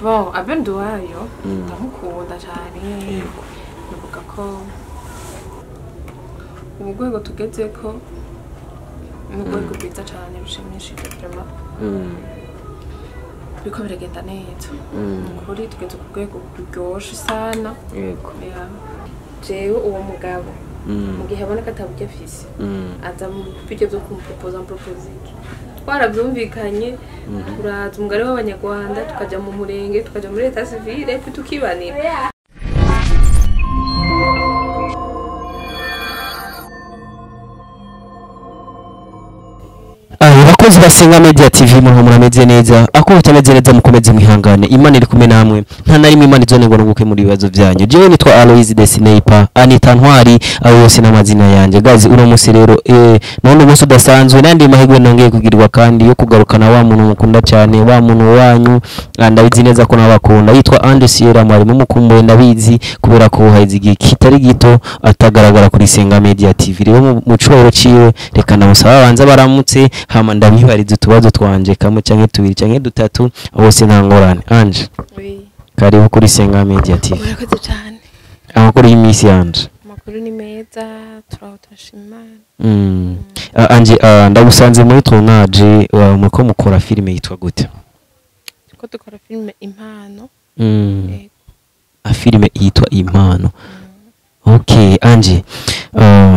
Bon, abenduwayo ndamukunda cyane. Navuga ko ubugwego tugezeko n'ubugwego bwiza cyane bishimishije vraiment. Biko biragenda neza. Kuri tugeze ku rwego ruryoshe sana. Yego. Jewe uwo mugabo mu gihe aboneka ataburyo afise aza mu byo byo kumproposer twarabyumvikanye turaza umugari w'abanyarwanda tukaja mu murenge tukaja muri leta civile tukibanira. Abakozi basenga Media TV murameze neza ako utameze neza mukomeze mwihangane Imana iri kumwe namwe nta nari Imana izone ngo nguke muri bibazo byanyu jewe nitwa Aloise the Sniper Anita Ntwari abo yose n'amazina yanjye guys uno musi rero none umunsi udasanzwe nandi mahigwe nongeye kugirwa kandi yo kugarukana wa muntu mukunda cyane wa muntu wanyu ndabizi neza ko nabakunda yitwa Ange Sierra mwari mumukumbuye ndabizi kubera ko haize igihe kitari gito atagaragara kuri Senga Media TV rero mu coro ciwe reka namusaba banza baramutse hama ndamwibariza utubazo twanje kamwe canke tubiri canke dutatu bose nta ngorane. Ange karibu kuri Senga Media TV. Murakoze cyane. Amakuru y'imisi yanje Amakuru ni meza turashima. Ange ndagusanze muri tournage muko mukora filime yitwa gute? Ko dukora filime Impano. Filime yitwa Impano. Okay Ange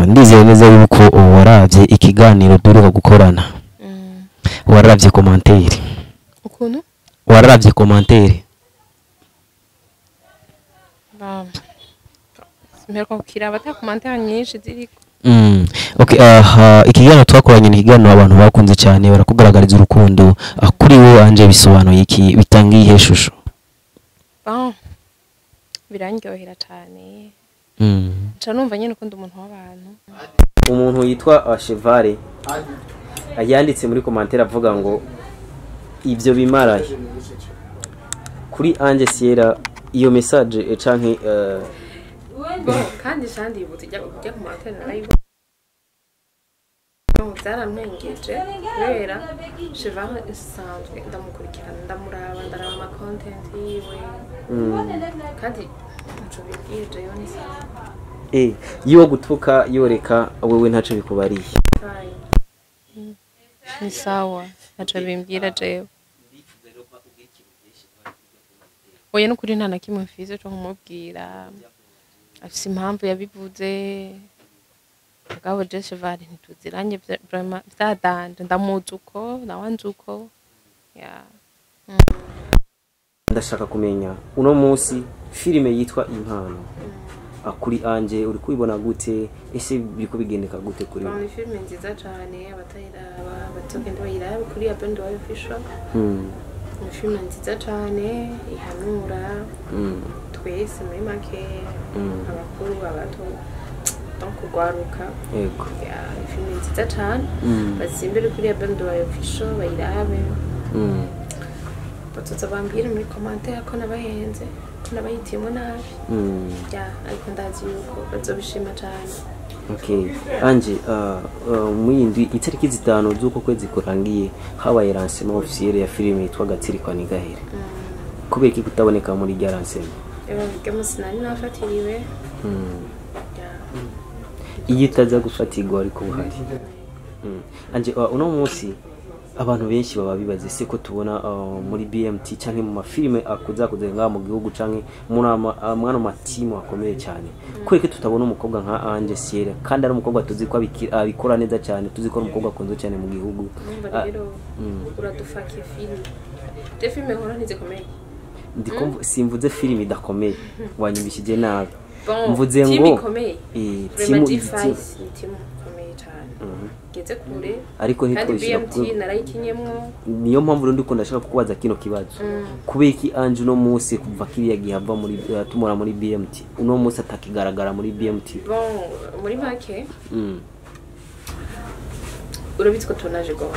ndizeye neza yuko waravye ikiganiro duruka gukorana. Waravye commentaire. Ukuntu? Waravye commentaire. Merko kira bata commentaire nyinshi ziriko. Okay ikiganiro twakoranye ni ikiganiro abantu bakunze cyane barakugaragariza urukundo kuri wowe Ange bisobanuye iki bitangiye shusho? Birangyohera cyane. Cha numva nyene ko umuntu w'abantu. Umuntu yitwa Chevare ayanditse muri commentaire avuga ngo ibyo bimaraye kuri Ange Sierra iyo message canke kandi shandi yibutse ujya commentaire nayo byaramwengeje kubera Chevare isanzwe ndamukurikirana ndamuraba ndaraba ama content yiwe kandi ncubibwije yo ni yiwo gutuka yoreka wewe ntaco bikubariye ni sawa ntaco bimbwira jewe oya n'ukuri nta na kimwe mfize cyo kumubwira afise impamvu yabivuze mugabo je Chevare ntituziranye vraiment byadanje ndamuzi uko nawanze uko ndashaka kumenya uno munsi filime yitwa Impano kuri Ange uri kubibona gute ese biko bigendeka gute kuri ni filime nziza cyane abatayiraba batogenda bayiraba kuri Abenduwayo Official ni filime nziza cyane ihanura twese muri make abakuru abato donc kugwaruka yego filime nziza cyane bazimbere kuri Abenduwayo Official bayirabe batoza bambira muri commentaire ko nabahenze ko nabayitiyemo nabi ariko ndazi yuko bazobishima cyane. Okay Ange mwindi itariki zitano z'uko kwezi kurangiye habaye lancement officiel ya filime yitwa Gatsirikwa ni Gahere kubera iki kutaboneka muri rya lancement? Bigemo sinari nafatiriwe iyi taza gufatirwa ariko buhari. Ange uno munsi abantu benshi baba bibaze se ko tubona muri BMT canke mu mafilime akuzakuzenga mu gihugu canke mwana matimu akomeye cyane kweke tutabona umukobwa nka Ange Sierra kandi ari umukobwa tuzi ko abikora neza cyane tuzi ko umukobwa akunze cyane mu gihugu. Uradufaka filime de filime hora ntizikomeye ndiko simvuze filime idakomeye wanyumvishije nabi mvuze ngo timu geze kure ariko ntitwishira BMT narayikinyemwo niyo mpamvu rero ndiko ndashaka kubaza kino kibazo kubeki Ange no munsi kuva kiriya gihava muri tumura muri BMT uno munsi atakigaragara muri BMT muri make urabitswe tournage goye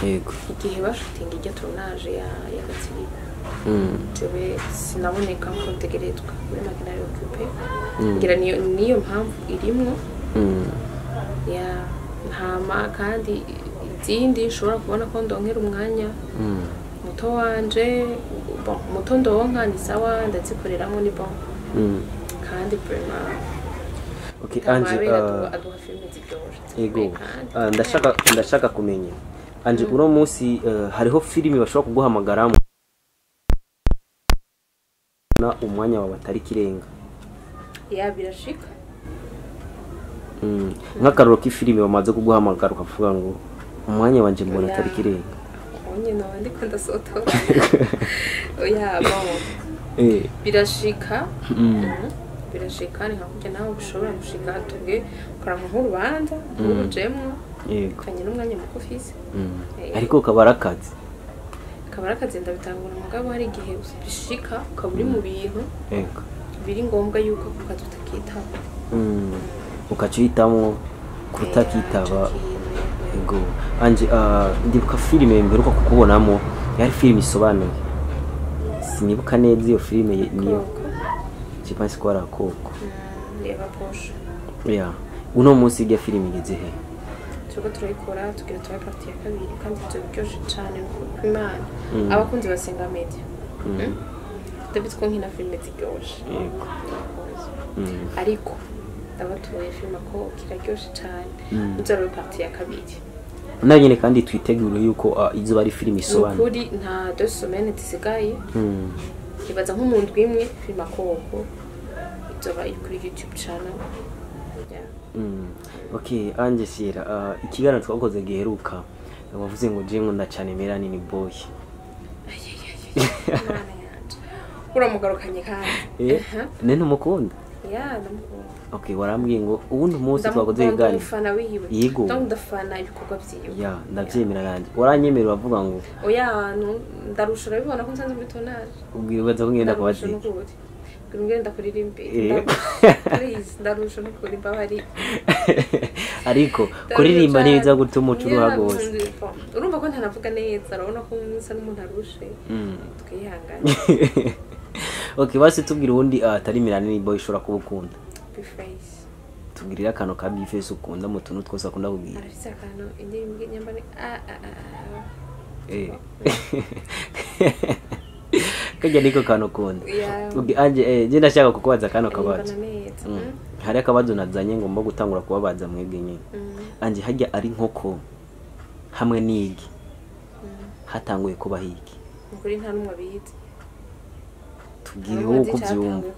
yego igihe bashutinga ijya tournage ya Gatsirikwa jewe sinaboneka ko tegerezwa muri make nari occupé ngira niyo mpamvu irimwo ntama kandi izindi ushobora kubona ko ndongera umwanya muto wanje bon mutondo wonka ni sawa ndazikoreramo ni bon kandi vraiment okay anje aduha filme ziryoshe yego ndashaka kumenya anje uno munsi hariho filime bashobora kuguhamagaramo na umwanya wa batari kirenga ya birashika nk'akaroro k'ifilime bamaze kuguhamagara ukavuga ngo umwanya wanje mbona atari kirenga onye no ndiko ndasotora oya bon birashika birashika ni nkakurya nawe ushobora gushika tuge ukaranka nk'urubanza urujemwo yego kanye n'umwanya muko ufise ariko kabarakazi ndabitangura mugabo hari igihe bishika ukaburi mu bintu yego biri ngombwa yuko kukadutakitaba ukacitamo kutakitaba yego anje ndibuka filime mberuka kukubonamo yari filime isobanuye sinibuka neza iyo filime niyo kipansi ko arakoko reba posho ya uno munsi ya filime igeze he tuko turayikora tugira tuba partie ya kabiri kandi turyoshe cyane ku Imana abakunzi basenga media David ko nkina filime ziryoshe yego ariko ndabatuye filime ko kiraryoshe cyane uzaro partie ya kabiri nayo nyine kandi twitegura yuko izo bari filime isobanura kuri nta 2 semaines zisigaye ibaza nk'umuntu imwe filime koko izoba kuri YouTube channel okay anje sira ikiganiro twakoze giheruka bavuze ngo je nkunda cyane Melanin Boy uramugarukanye kandi nene umukunda ya ndamukunda okay warambwiye ngo ubundi umunsi twakoze iganiro ndafana wiwe yego ndafana ibikorwa byiwe ya ndavyemera nanje waranyemerera bavuga ngo oya ndarushura bibona ko nsanze muri tonage ubwibaza ko ngenda kubazi ngenda kuririmba please ndarusha no kuririmba bari ariko kuririmba neza gutuma ucuruha gose urumva ko ntanavuga neza urabona ko nsa n'umuntu arushe twihanganye okay basi tubwira ubundi atari Melanin Boy ishobora kubukunda Bface tubwirira akantu ka Bface ukunda mu tuntu twose akunda kubwira arafise akantu indirimbo nyambane kajya niko kantu ukunda anje je ndashaka kukubaza kano kabazo hari akabazo nazanye ngomba gutangura kubabaza mwebwe nyine anje hajya ari nkoko hamwe n'igi hatanguye kuba hiki ukuri nta numwe abizi tubwire uko byumva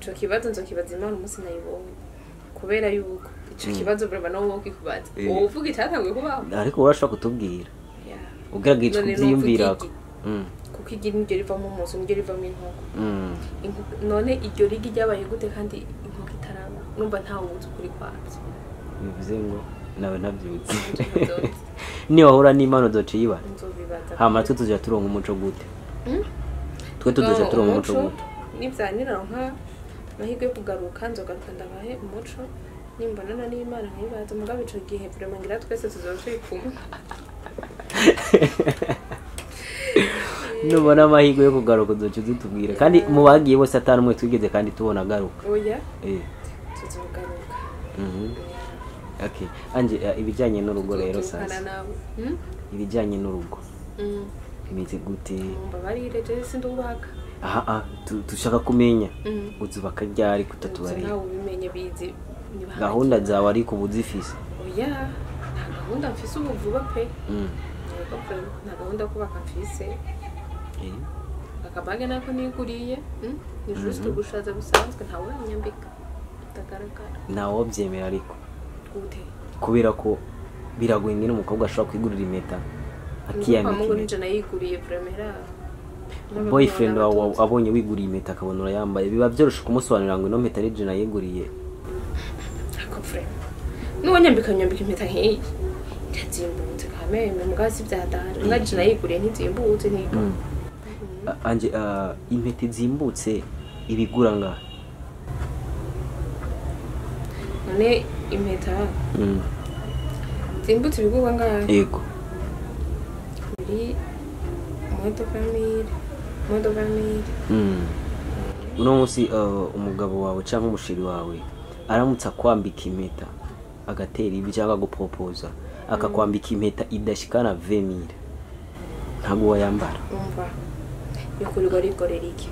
ico kibazo nzokibaza Imana umunsi nayibonye kubera yuko ico kibazo brava no wowe kikubaza uvuga itatanguye kubaho ariko urashaka kutubwira ugaragaje kubyiyumvirako kuko igira niryo rivamo umunsi niryo rivamo inkoko none iryo rigi ryabaye gute kandi inkoko itaraba numva ntawe ubuzi kuri kwabyo bivuze ngo nawe nabyutse niyo wahura n'Imana uzociba hama twe tuja turonka umuco gute twe tuja turonka umuco gute nivyanira nka mahirwe yo kugaruka nzogaruka ndabahe umuco nimbonana n'Imana ntibaza mugabe ico gihe vraiment ngira twese tuzoshobora kumwe nubona amahirwe yo kugaruka uzoca uzitubwira kandi mu bagiye bose atari umwe twigeze kandi tubona agaruka oya tuzogaruka okay anje ibijyanye n'urugo rero sasa ibijyanye n'urugo imeze gute mbabarire je sindubaka tushaka kumenya uzubaka ryari kutatubari nawe ubimenye bizi gahunda zawe ariko ubuzifise oya nta gahunda mfise ubu vuba pe nta gahunda kubaka mfise akabage nako niguriye ni juste gushaza bisanzwe ntawe uranyambika ndagaragara nawo byemera ariko gute kubera ko biragoye ngene umukobwa ashobora kwigurira impeta akiyambika impeta nje nayiguriye vraiment boyfriend wawe abonye wiguriye impeta akabona urayambaye biba byoroshe kumusobanurira ngo ino mpeta ari je nayiguriye ako vraiment nuwo nyambika impeta nk'iyi ndazimbutse kameme mugazi byadara ngaje nayiguriye ntizimbutse ntigo anje impeta zimbutse ibigura ngaha none impeta zimbutse ibigurwa ngaha yego kuri modo famille uno munsi umugabo wawe cyangwa umushiri wawe aramutsa kwambika impeta agatera ibi cyangwa gupropoza akakwambika impeta idashikana 20000 ntabwo wayambara umva yo kurirwa rigorera iki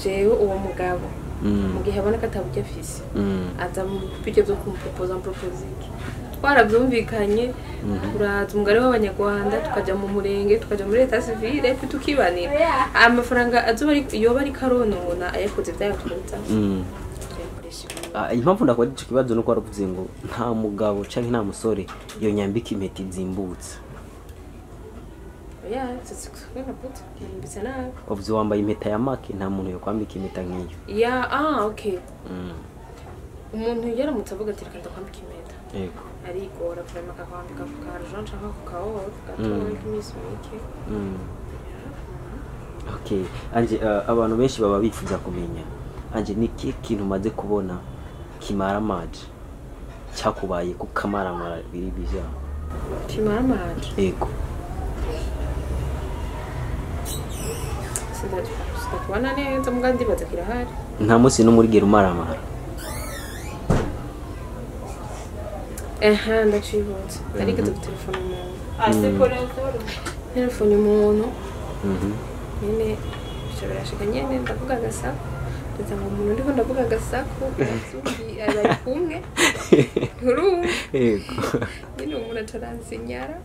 jewe uwo mugabo mu gihe abona ko ataburyo afise aza mu bijyo byo kumpropoza iki twarabyumvikanye turaza umugari w'abanyarwanda tukaja mu murenge tukaja muri leta civile tukibanira amafaranga azoba yoba ari karonona ayakoze byayakutsa impamvu ndakora ico kibazo nuko waravuze ngo nta mugabo canke nta musore yo nyambika impeti zimbutse ovyo wambaye impeta ya make nta muntu yo kwambika impeta nk'iyo okay umuntu yaramutse avuga ati reka ndakwambika impeta yego arigora kurema akakwambika ku karjon canke ku kawo gatoya k'imisi mike okay anje abantu benshi baba bifuza kumenya anje niki kintu maze kubona kimara maji cyakubaye ku kamaramara biri bija kimara maji yego kubona neza mugandi bazakira hari nta munsi no muri gera umaramara ndacibutse narigeze gutelefona umuntu nyene birashika nyene ndavuga agasako ndetse ngo umuntu ndiko ndavuga agasako ari kumwe urumva nyine umuntu ataransinyara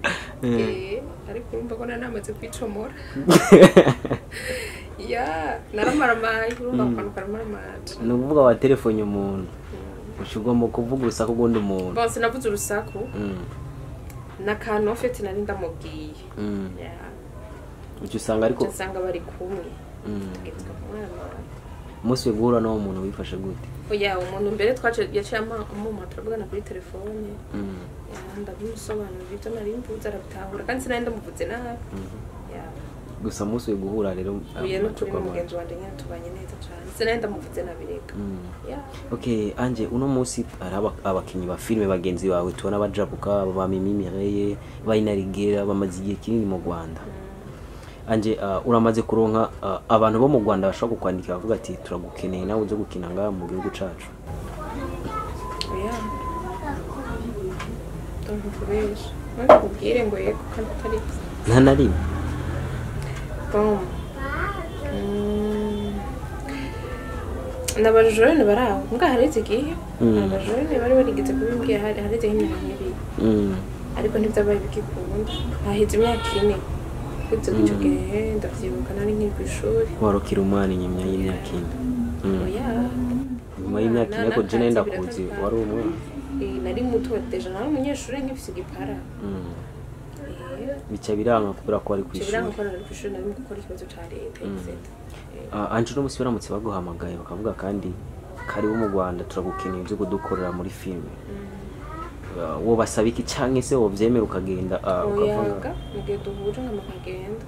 ariko urumva ko nanamaze kwicomora naramaramaye urumva akantu karamaramaye ni ukuvuga wa telefone umuntu ushugomba kuvuga urusaku rw'undi muntu bose navuze urusaku n'akantu ofete nari ndamubwiye icyo usanga ariko usanga bari kumwe umunsi we guhura n'uwo muntu wifashe gute umuntu mbere yaciye amuma turavugana kuri telefone ndabimusobanurira ibyo nari mvuze arabitahura kandi sinari ndamuvuze nabi gusa umunsi we guhura rero uye no kuri mugenzi wanje nyine tubanye neza cyane sinari ndamuvuze nabireka okay anje uno munsi araba abakinyi ba filme bagenzi bawe tubona bajabuka ba Mimi Mireye bayinarigera bamaze igihe kinini mu Rwanda anje uramaze kuronka abantu bo mu Rwanda bashaka kukwandika bavuga ati turagukeneye nawe uze gukina ngaha mu gihugu cacu nakubwire ngo yego kandi atari nta nari n'abajorene baraho mbwa haretse igihe abajorene bari barigeze kubimbwira haretse nk'imyaka ibiri ariko ntibyabaye bigikunda haheze imyaka ine kutse icyo gihe ndavyibuka nari nkiri kw'ishuri warokira umwana inyuma y'imyaka ine nyuma y'imyaka ine ko je nenda kuzi wari umwana nari muto deja nari umunyeshuri nkifise igipara bica biranga kubera ko ari kw'ishuri biranga ko ari kw'ishuri nari mu gukora ikibazo ca leta anje no musi baramutse baguhamagaye bakavuga kandi kari wo mu Rwanda turagukeneye byo kudukorera muri filme wo basabiki canke se wo vyemera ukagenda ukavuga mugihe duhuje nk'amakagenda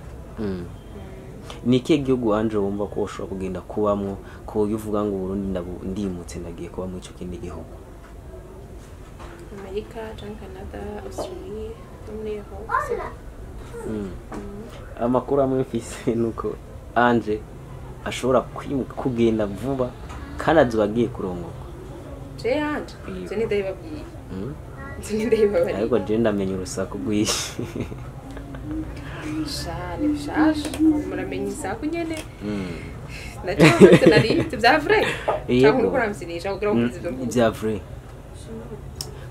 ni ikihe gihugu anje wumva ko ushobora kugenda kubamwo ko uvuga ngo Burundi ndimutse ndagiye kuba mu ico kindi gihugu Amerika canke Canada Australia muri ho amakuru amwe mfise nuko anje ashobora kugenda vuba kandi azobagiye kurongoka anje ni ndabibabwiye ariko je ndamenya urusaku rw'ishi shani bishasha muramenye isaku nyene nacho nari bya vrai cyangwa uko ramsinisha kugira ngo bya vrai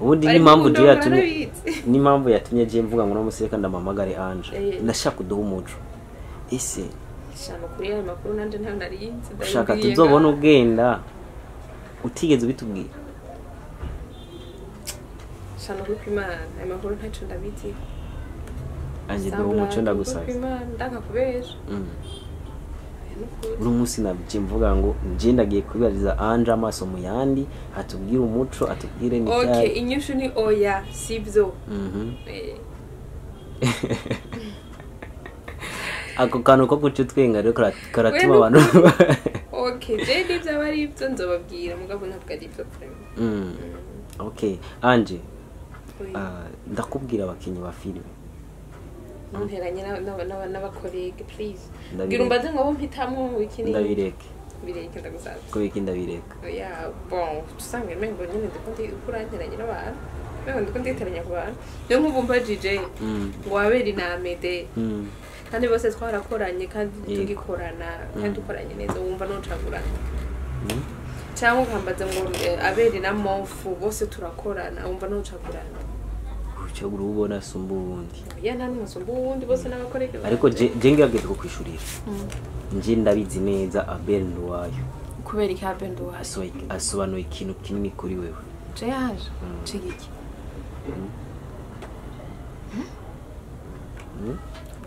ubundi ni impamvu je yatumye ni impamvu yatumye je mvuga ngo no museka ndamamagare anje ndashaka kuduha umuco ese shano kuri ayo makuru nanje nta narinzi ushaka tuzobona ugenda utigeze ubitubwira shano kwimana ayo makuru ntaco ndabizi anje do umuco ndagusaba ndaka kubesha uri munsi nabije mvuga ngo nje ndagiye kubariza anje amaso mu yandi atubwira umuco atubwire ni cyane okay inyishu ni oya sibyo ako kantu ko guca twenga rero karatuma abantu okay je ndivyo bari ibyo nzobabwira mugabo ntabwo ari ibyo okay anje ndakubwira abakinyi ba filme nteranye n'abakolege please ngira umbaze ngo mpitamwo wikini ndabireke ndagusaba ko wikindi ndabireka bon tusange mengo nyine ndikundi ukuranteranye n'abantu mengo ndikundi teranya ku bantu niyo nk'ubu mba DJ ngo wabera inamede kandi bose twarakoranye kandi tugikorana kandi dukoranye neza wumva nocagurana cyangwa ukambaza ngo abere na Mofu bose turakorana wumva nocagurana ucagura ubona sumba ubundi ya nta n'umusumba ubundi bose n'abakoreke ariko je ngirageze ko kwishurira nje ndabizi neza Abel Nduwayo kubera iki Abel Nduwayo asobanuye ikintu kinini kuri wewe je yaje cigiki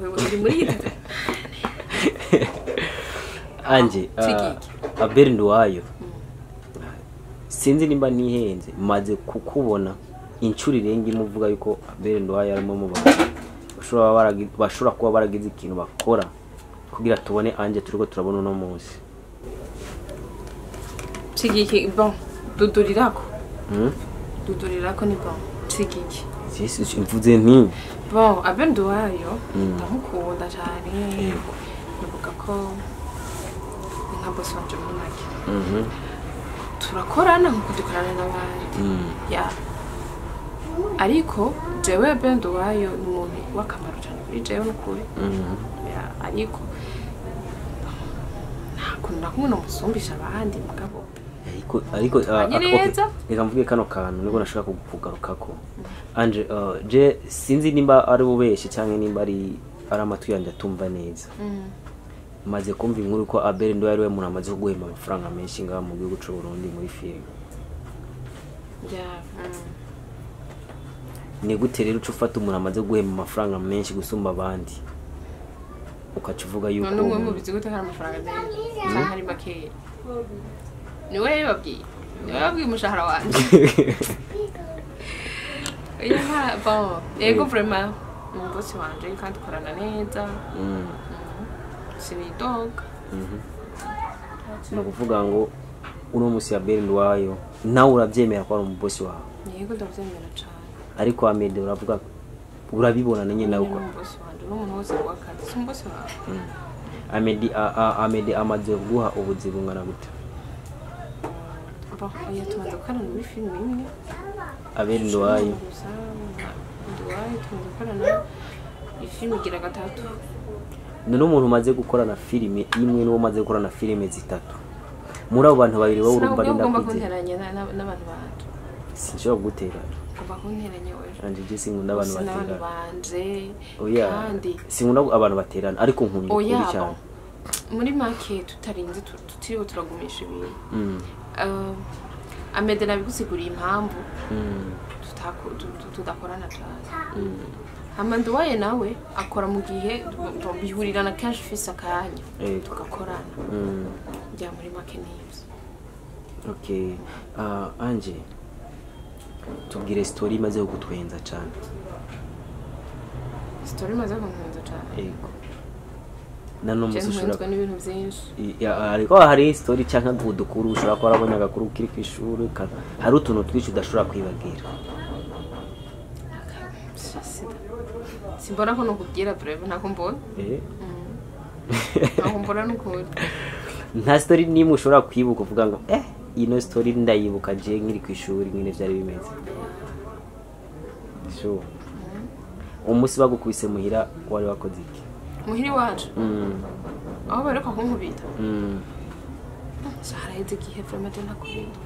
wewe muri yita anje Abel Nduwayo sinzi nimba nihenze maze kukubona incuri rengi muvuga yuko Abel Nduwayo arimo mu bantu bashobora kuba baragize ikintu bakora kugira tubone anje turiko turabona no munsi cigiki bon dudurirako dudurirako ni bon cigiki sisi imvuze nti bon Abel Nduwayo ndamukunda cyane nuvuga ko nka boss wanje muri make turakorana nkuko dukorana n'abandi ya ariko jewe Abel Nduwayo ni umuntu w'akamaro cyane kuri jewe n'ukuri ya ariko nakunda kumwe nomusumbisha abandi mugabo ariko reka mvuge kano kantu niko nashaka kugarukako anje je sinzi nimba ari bubeshe cyangwa nimba ari amatwi yanje atumva neza maze kumva inkuru ko Abel Nduwayo ari we muntu amaze guhemba amafaranga menshi ngaha mu gihugu cy'u Burundi muri film ni gute rero ufata umuntu amaze guhemba amafaranga menshi gusumba abandi ukacuvuga yuko none umwe mu bizi gute hari amafaranga menshi cyangwa ari makeya ni wewe babwiye umushahara wanje ya bon ego vraiment boss wanje kandi korana neza sinidoga no kuvuga ngo uno musi Abel Nduwayo nawe urabyemera ko ari umubosi wawe yego ndabyemera cyane ariko Amede uravuga urabibona nanjye nawe ko umubosi wanje n'umuntu wose wakazi umubosi wawe Amede amaze guha ubuzi bungana gute oya tumaze gukorana muri filime imwe Abel Nduwayo tumaze gukorana ifilime igira gatatu none umuntu umaze gukorana filime imwe n'uwo umaze gukorana filime zitatu muri abo bantu babiri wowe urumva ari ndakwiye kunteranya n'abantu banje sinshobora kugutera ngomba kunteranya wewe anje je sinkunda abantu baterana banje kandi sinkunda abantu baterana ariko nkunda kuri cyane muri make tutarinze tutiriwe turagumisha ibintu Amede nabigusiguriye impamvu tudakorana cyane Nduwayo nawe akora mu gihe bihurirana kenshi ufise akanya tugakorana njya muri make neza okay anje tubwire story imaze kugutwenza cyane story imaze kugutwenza cyane yego nano musushura n'ibintu byinshi ariko hari story cyangwa gudukuru ushobora ko arabonye agakuru kiri ku ishuri hari utuntu twishi udashobora kwibagira simbona ko nokubwira breve ntako mbona ntako mbona n'ukuri nta story nimwe ushobora kwibuka uvuga ngo ino story ndayibuka je nkiri ku ishuri nyine byari bimeze sure umusi bagukubise muhira wari wakoze iki muhiri wacu aho bareka kunkubita haraheze igihe vraiment ntakubita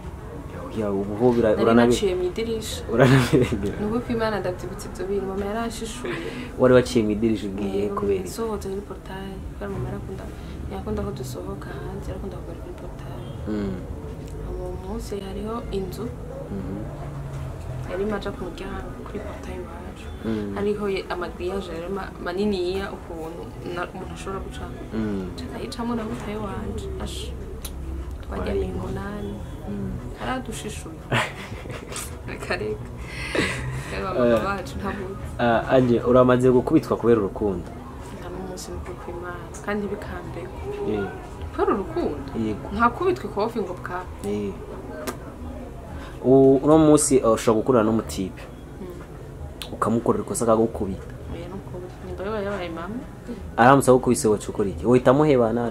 ya ubu uranaciye mu idirisha uranabirengera nuko kwimana ndabyibutse ibyo bintu mama yarashishuye wari waciye mu idirisha ugiye kubera sohoze muri portail kandi mama yakunda ko dusohoka hanze yakunda kugura muri portail mu munsi hariho inzu yari maja ku muryango kuri portail wacu hariho amagriyaje maniniya ukuntu umuntu ashobora gucamo ayicamo na portail wanje twajya mingonani aradushishuye kareka baba bacu ntabwo anje uramaze gukubitwa kubera urukundo nta n'umunsi mukuru kw'Imana kandi bikambeko kubera urukundo ntakubitwe kofi ngo bwa uno munsi ushobora gukorana n'umutipe ukamukorera ikosa akagukubita aramutse agukubise wacu ukora iki uhita muhebana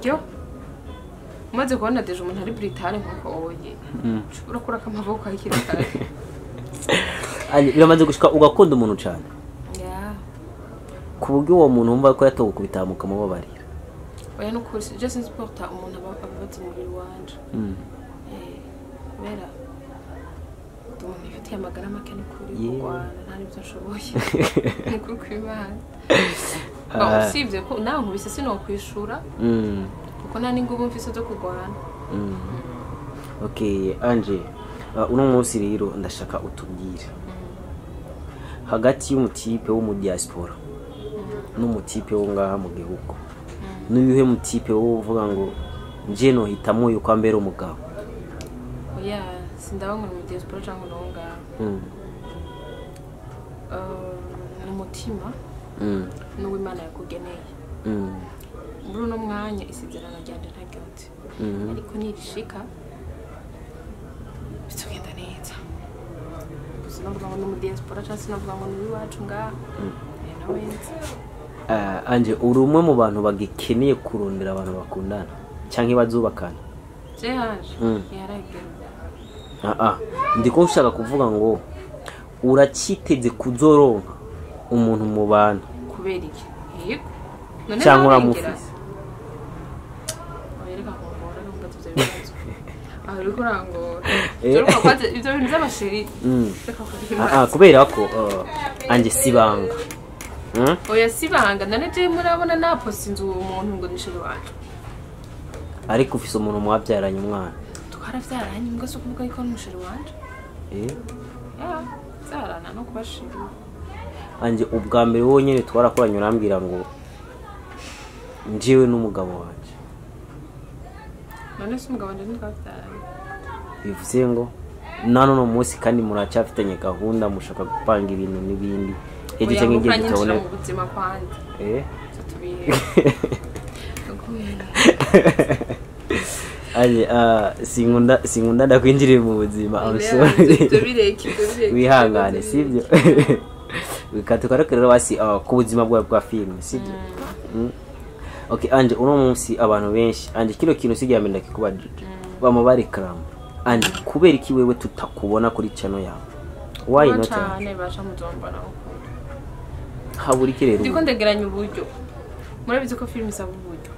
umaze kubona deje umuntu ari Britare nkuko oye urakura akamaboko akiri kare biramaze gushika ugakunda umuntu cyane ku buryo uwo muntu wumva ko yatowe kubitamuka mubabarira oya no kuri je sinsporta umuntu ababatse umubiri wanje kubera umuntu ifite amagara make ni kuri kurwana ntari byo nshoboye ni kuri kwimana usibye ko nawe nkubise sinokwishura kuko nta n'ingubu mfise zo kurwana. Okay Anje uno munsi rero ndashaka utubwire hagati y'umutipe wo mu diaspora n'umutipe wo ngaha mu gihugu n'uyuhe mutipe wo uvuga ngo nje no hitamo yuko ambera umugabo? Oya sindabanga mu diaspora cyangwa no ngaha n'umutima n'uw'Imana yakugeneye muri uno mwanya isezerano ryanje ntaryotse ariko nirishika bitugenda neza sinavuga ngo mu diaspora cyangwa sinavuga ngo ni iwacu ngaha nawe Anje uri umwe mu bantu bagikeneye kurondera abantu bakundana cyangwa bazubakana? Je haje yaragera ndiko ushaka kuvuga ngo uraciteze kuzoronka umuntu mu bantu kubera iki? Yego none cyangwa uramufise? Oyereka kongora numva tuzabirazo ariko rangora turuka kwaje ivyo bintu by'abasheri kubera ko Anje sibanga oya sibanga nane je murabona napost inzu umuntu ngo nishiri wacu ariko ufise umuntu mwabyaranye umwana? Twaravyaranye mbwa so kuvuga yuko nishiri wanje zarana no kubashira. Anje ubwa mbere wonyene twarakoranye urambwira ngo njiwe n'umugabo wanje none se umugabo wanje ntitwavyaranye bivuze ngo nano no munsi kandi muracyafitanye gahunda mushaka gupanga ibintu n'ibindi ejo cyangwa igihe tutabone mu buzima kwanje tubihe Aje sinkunda ndakwinjiriye mu buzima wihangane sibyo bikatukarekerera wasi ku buzima bwawe bwa film sibyo. Okay Anje uno munsi abantu benshi Anje kino kintu sigiye amenda kikubajije bamubari kram Anje kubera iki wewe tutakubona kuri channel yawe? Why not? Cyane bacha muzombana haburi kirero ndiko ndegeranya uburyo murabize ko film isaba uburyo.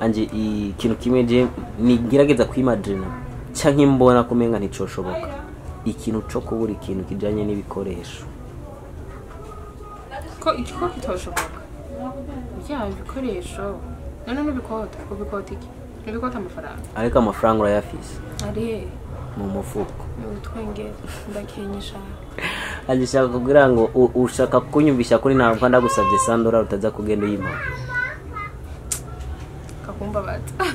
Anje ikintu kimwe je nigerageza kwimagine cyangwa imbona kumenga nticoshoboka ikintu cyo kubura ikintu kijanye n'ibikoresho ko ikiko kitoshoboka ya ibikoresho none n'ubikota ko bikota iki n'ubikota amafaranga ariko amafaranga urayafise ari mu mufuko utwenge ndakenyesha. Anje shaka kugira ngo ushaka kunyumvisha kuri ntabwo ndagusabye $100 utaza kugenda uyima kakumba bata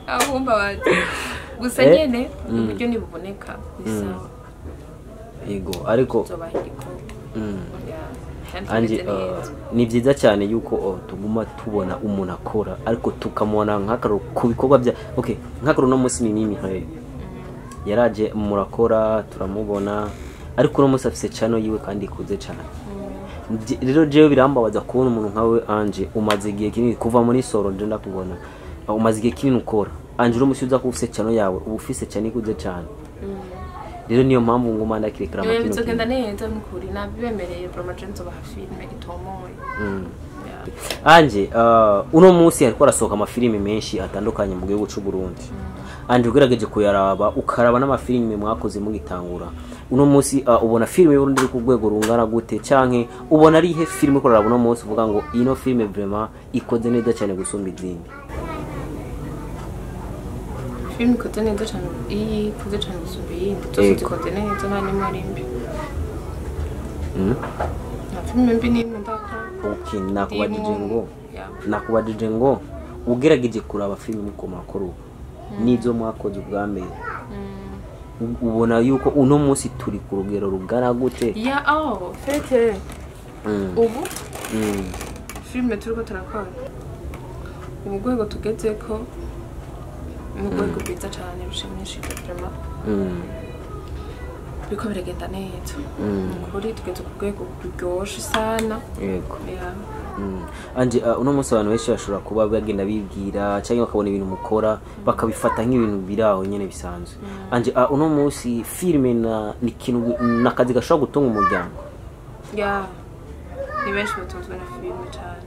ahumba bata gusa nyene uburyo nibuboneka bisawa yego ariko zobahiriko Anje ni byiza cyane yuko tuguma tubona umuntu akora ariko tukamubona nk'akaro ku bikorwa bya okay nk'akaro no munsi mimi yaraje murakora turamubona ariko no munsi afise channel yiwe kandi ikuze cyane. Rero jewe birambabaza kubona umuntu nkawe Anje umaze igihe kinini kuva muri soro nje ndakubona umaze igihe kinini ukora Anje uro musubiza ko ufise channel yawe ubufise cyane ikuze cyane. Rero niyo mpamvu ngoma ndakirekera amakino bizogenda neza n'ukuri nabibemereye promotions ba filme itomoye. Anje uno munsi ariko arasohoka amafilime menshi atandukanye mu gihugu cy'u Burundi. Anje ugerageje kuyaraba ukaraba n'amafilime mwakoze mugitangura uno munsi ubona filime y'Urundi iri ku rwego rungana gute canke ubona ari he filime ko raraba uno munsi uvuga ngo ino filime vraiment ikoze neza cyane gusumba izindi? Film ikoze neza cyane ikoze cyane gusumba izindi zose zikoze neza nta nimwe ari mbi. Na filime mbi ni ndaka. Okay nakubajije ngo ugerageje kuraba filime ko makuru nizo mwakoze ubwa mbere ubona yuko uno munsi turi ku rugero rugana gute? fete ubu filime turiko turakora ubu rwego tugeze ko mu rwego rwiza cyane rushimishije vraiment biko biragenda neza kuri tugeze ku rwego ruryoshye sana. Yego Anje uno munsi abantu benshi bashobora kuba bagenda bibwira cyangwa bakabona ibintu mukora bakabifata nk'ibintu biraho nyene bisanzwe. Anje uno munsi filime ni kintu nakazi gashobora gutunga umuryango ya ni benshi batunzwe na filime cyane.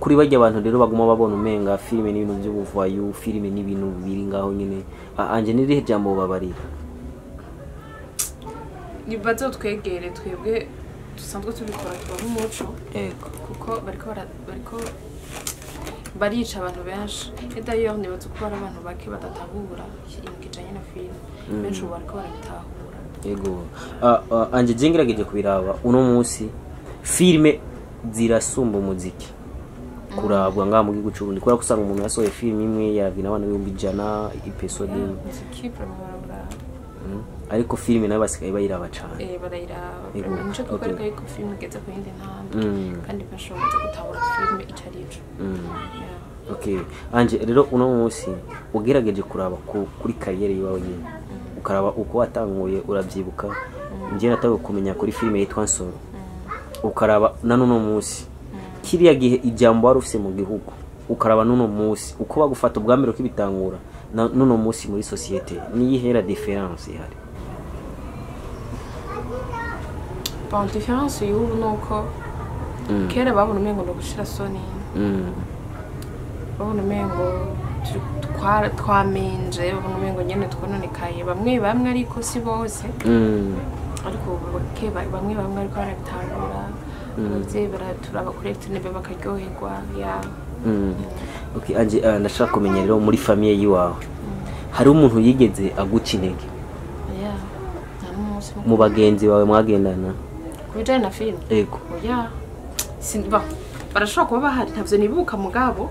Kuri bajya abantu rero baguma babona umenga filime n'ibintu by'ubuvayu, filime n'ibintu biri ngaho nyine, anje nirihe jambo babarira? Nibazo twegere twebwe dusanzwe tubikora tuba nk'umuco, kuko bariko barica abantu benshi. D'ailleurs nibazo kuba ari abantu bake badatahura ikintu kijanye na filime, benshi ubu bariko barabitahura. Yego. Anje jengerageje kubiraba uno munsi filime zirasumba umuziki kurabwa ngaha mu gihugu cy'Uburundi, kubera kusanga umuntu yasohoye filime imwe yaravina abantu 100 episode ariko filime nayo basigaye bayiraba cyane. Barayiraba. Nico tukwereka yuko filime igeze ku yindi ntambwe kandi bashobora gutahura filime icarico. Okay. Anje rero uno munsi ugerageje kuraba kuri kariyeri yawe nyine, ukaraba uko watanguye urabyibuka, ngiye natawe kumenya kuri filime yitwa Nsoro, ukaraba nanuno munsi kiriya gihe ijambo wari ufise mu gihugu, ukaraba nuno munsi uko bagufata ubwambere ko ibitangura nuno munsi muri societe, ni ihera difference ihari? Bon, difference y'ubu nuko kera babona umengo no gushira soni, babona umengo twamenje, babona umengo nyene twononekaye, bamwe ariko si bose, ariko bamwe ariko barabitangura, abavyeyi baraturaba kuri internet bakaryoherwa. Okay, anje ndashaka kumenya rero muri famille yiwawe hari umuntu yigeze aguca intege mu bagenzi bawe mwagendana kubijanye na filime? Yego. Simba barashobora kuba bahari, ntavyo nibuka mugabo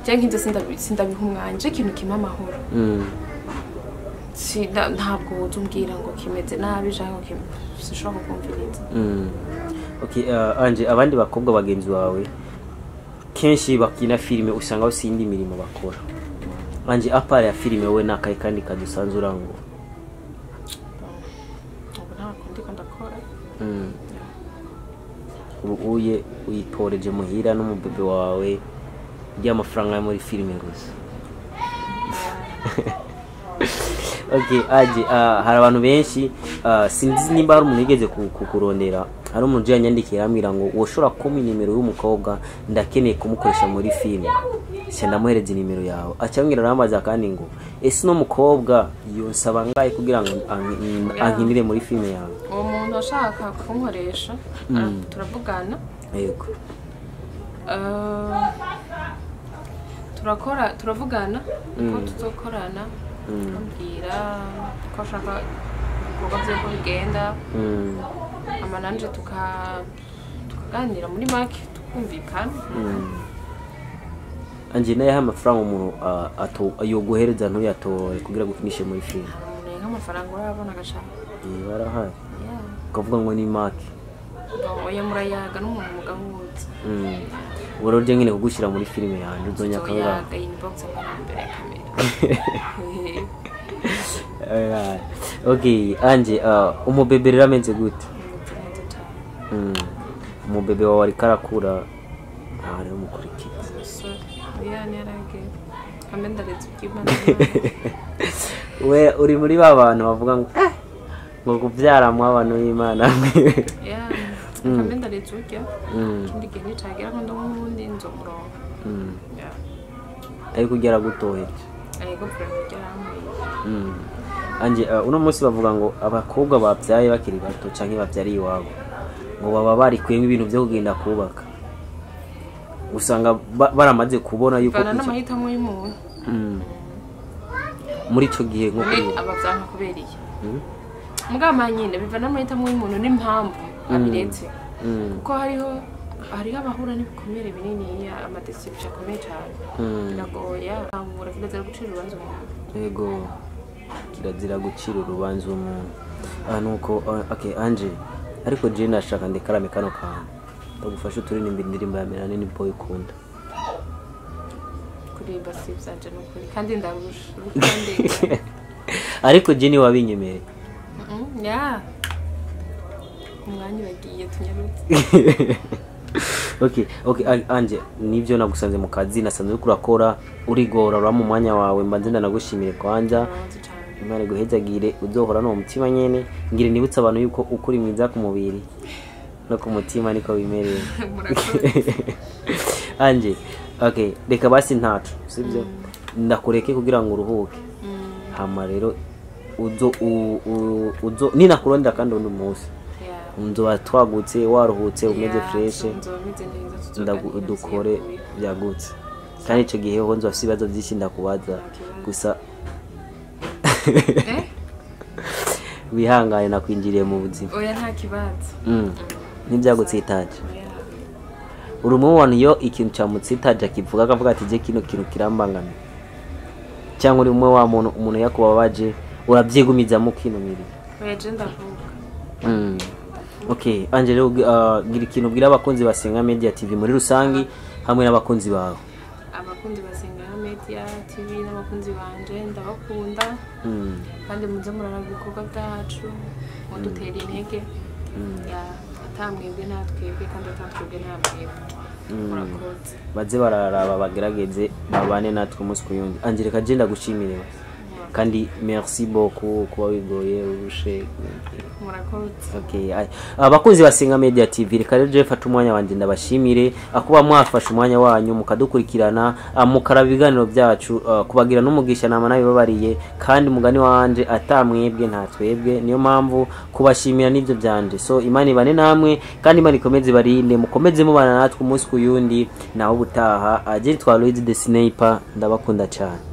cyangwa inzo sindabiha umwanje ikintu kimwe amahoro. Ntabwo uzumbwira ngo kimeze nabi cyangwa sishobora kukumviriza. Okay, anje abandi bakobwa bagenzi bawe kenshi bakina filime usanga usindi mirimo bakora, anje apart ya filime we nakaye kandi kadusanzura ngo uye uyitoreje muhira n'umubebe wawe y'amafaranga muri filime gusa? Okay, aje hari abantu benshi sinzi nimba hari umuntu yigeze kukurondera, hari umuntu yanyandikira ambwira ngo woshora kuma nimero y'umukobwa ndakeneye kumukoresha muri filime, cyo ndamuhereza nimero yawe, acambwira ramaza kandi ngo ese no mukobwa yonsaba ngaye kugira ngo ankinire muri filime yawe. Uwo muntu ashaka kunkoresha turavugana. Yego. turavugana ko tuzokorana, ambwira ko ashaka ibikorwa byo bigenda, amananje tukaganira muri make tukumvikana. Anje naye amafaranga umuntu ayoguhereza ntuyatore kugira gukinishe muri filime? Nk'amafaranga urabona agashaka barahaye ukavuga ngo ni make oya murayaga n'umuntu mugahuza. Urorje nyine kugushyira muri filime yanjye uzonya kabura inbox imbere ya kamera. Okay, anje umubebe rero amenze gute? Umubebe wawe ari karakura ari umukurikira we uri muri babantu bavuga ngo kubyara mu abantu y'Imana? Kamenda leta urya kindi gihe nitagira ngo ndumundi nzomurongo ariko ugera gutohera ariko kugera anje uno munsi bavuga ngo abakobwa babyaye bakiri bato canke babyari iwabo ngo baba bari kwemwe ibintu byo kugenda kubaka, usanga baramaze kubona yuko bana n'amahitamo y'umuntu muri ico gihe nko abavyanka kuberiye mugama nyine bivana n'amahitamo y'umuntu n'impamvu abiretse, kuko hariho abahura n'ibikomere binini, amadesiption akomeye cyane, biragoya amura kirazira gucira urubanza umuntu. Yego, kirazira gucira urubanza umuntu. Nuko okay anje ariko je nashaka ndekarame kano kantu bagufasha turirimba indirimbo ya Melanie ni boy ukunda kuririmba sivyaje n'ukuri kandi ndarusha kandi ariko je ni wabinyemereye umwanya bagiye tunyarutse. Okay, anje nivyo nagusanze mu kazi nasanze urakora urigora ura mu mwanya wawe mbanze ndanagushimire kwanja Imana guhezagire uzohora no mutima nyene ngire nibutsa abantu yuko ukuri mwiza ku mubiri no ku mutima niko bimereye anje okay reka basi ntacu sibyo ndakureke kugira ngo uruhuke hama rero uzo nina kurondera kandi undi munsi unzo twagutse waruhutse umeze fresh ndagukore byagutse kandi ico gihe ho nzo afite ibibazo byinshi ndakubaza gusa wihangane nakwinjiriye mu buzima oya nta kibazo nibyagutsitaje uri mu bantu yo ikintu cyamutsitaje akivuga akavuga ati je kino kintu kirambangana cyangwa uri umwe wa umuntu yakubabaje urabyigumiza mu kino miri oya je ndavuga okay Angelo gira ikintu bwira abakunzi basenga Media TV muri rusangi hamwe n'abakunzi bawe abakunzi basenga Media TV n'abakunzi banje ndabakunda kandi muze murana ibikorwa byacu mudutera intege ya atamwebwe natwebwe kandi atatwebwe namwebwe murakoze baze bararaba bagerageze babane natwe umunsi kuyundi Angelo kagenda gushimire kandi merci beaucoup kuba wigoye urushe murakoze okay abakunzi basenga Media TV reka rero je fata umwanya wanje ndabashimire akuba mwafasha umwanya wanyu mukadukurikirana mukaraba ibiganiro byacu kubagira n'umugisha nama nabibabariye kandi mugani wanje atamwebwe nta twebwe niyo mpamvu kubashimira nivyo byanje so Imana ibane namwe kandi Imana ikomeze barinde mukomeze mubana natwe umunsi kuyundi naho butaha agent twa Aloyizi the Sniper ndabakunda cyane.